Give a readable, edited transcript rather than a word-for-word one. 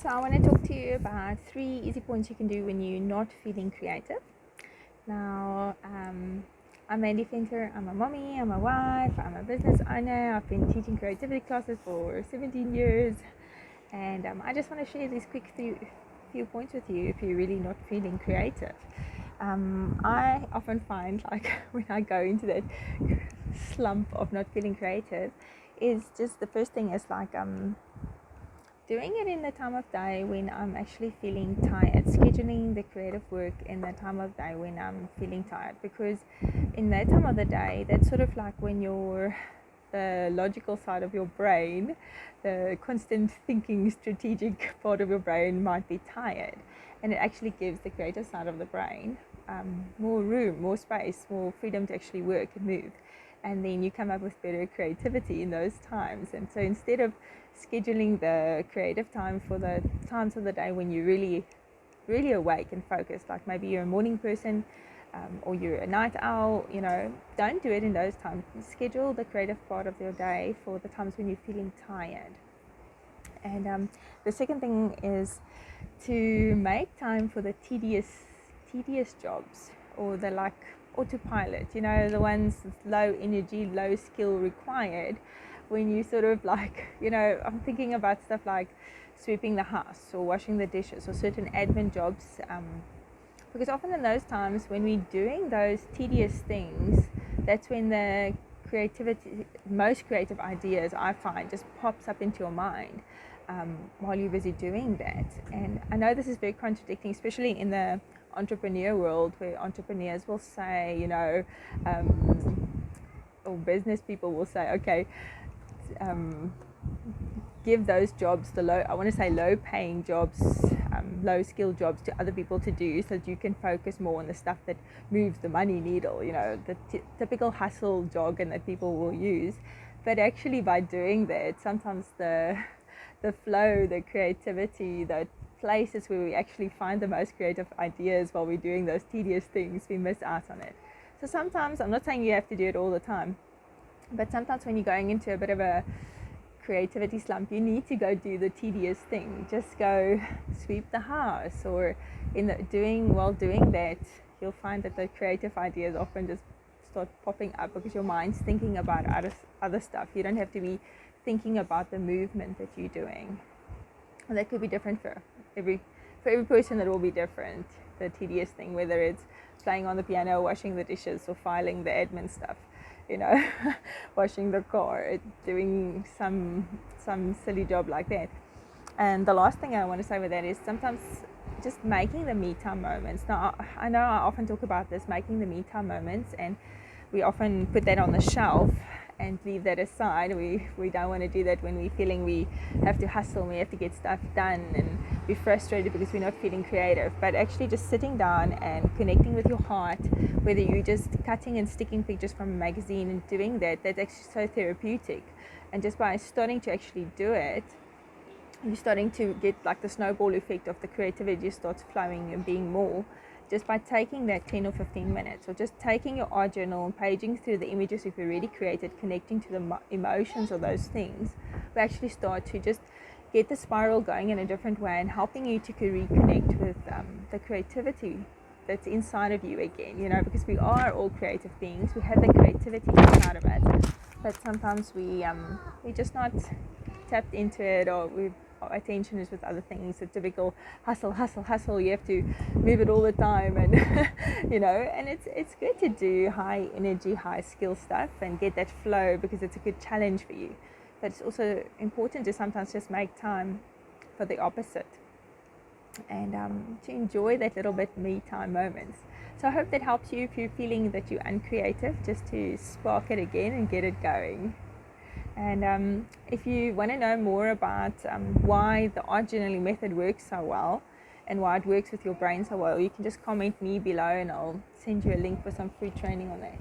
So I want to talk to you about 3 easy points you can do when you're not feeling creative. Now, I'm Andy Fenter. I'm a mommy, I'm a wife, I'm a business owner. I've been teaching creativity classes for 17 years. And I just want to share these quick few points with you if you're really not feeling creative. I often find, like, when I go into that slump of not feeling creative, is just the first thing is like doing it in the time of day when I'm actually feeling tired, scheduling the creative work in the time of day when I'm feeling tired, because in that time of the day, that's sort of like when the logical side of your brain, the constant thinking strategic part of your brain might be tired, and it actually gives the creative side of the brain more room, more space, more freedom to actually work and move. And then you come up with better creativity in those times. And so instead of scheduling the creative time for the times of the day when you're really awake and focused, like maybe you're a morning person or you're a night owl, don't do it in those times. Schedule the creative part of your day for the times when you're feeling tired. And the second thing is to make time for the tedious jobs, or the like autopilot, the ones with low energy, low skill required. When you sort of like, I'm thinking about stuff like sweeping the house or washing the dishes or certain admin jobs, because often in those times when we're doing those tedious things, that's when the most creative ideas, I find, just pops up into your mind while you're busy doing that. And I know this is very contradicting, especially in the entrepreneur world, where entrepreneurs will say, or business people will say, okay, give those jobs, low paying jobs, low skill jobs, to other people to do, so that you can focus more on the stuff that moves the money needle, the typical hustle jargon that people will use. But actually, by doing that, sometimes the flow, the creativity, the places where we actually find the most creative ideas while we're doing those tedious things, we miss out on it. So sometimes, I'm not saying you have to do it all the time, but sometimes when you're going into a bit of a creativity slump, you need to go do the tedious thing. Just go sweep the house, or while doing that, you'll find that the creative ideas often just start popping up because your mind's thinking about other stuff. You don't have to be thinking about the movement that you're doing. And that could be different for every person. It will be different, the tedious thing, whether it's playing on the piano, washing the dishes, or filing the admin stuff, washing the car, doing some silly job like that. And the last thing I want to say with that is sometimes just making the me time moments. Now, I know I often talk about this, making the me time moments, and we often put that on the shelf and leave that aside. We don't want to do that when we're feeling we have to hustle, we have to get stuff done, and we're frustrated because we're not feeling creative. But actually just sitting down and connecting with your heart, whether you're just cutting and sticking pictures from a magazine and doing that's actually so therapeutic. And just by starting to actually do it, you're starting to get like the snowball effect of the creativity just starts flowing and being more. Just by taking that 10 or 15 minutes, or just taking your art journal and paging through the images you've already created, connecting to the emotions of those things, we actually start to just get the spiral going in a different way, and helping you to reconnect with the creativity that's inside of you again, because we are all creative beings. We have the creativity inside of us, but sometimes we're just not tapped into it, or our attention is with other things. The typical hustle. You have to move it all the time, and and it's good to do high energy, high skill stuff and get that flow, because it's a good challenge for you. But it's also important to sometimes just make time for the opposite, and to enjoy that little bit me time moments. So I hope that helps you if you're feeling that you're uncreative, just to spark it again and get it going. And if you want to know more about why the art journaling method works so well, and why it works with your brain so well, you can just comment me below, and I'll send you a link for some free training on that.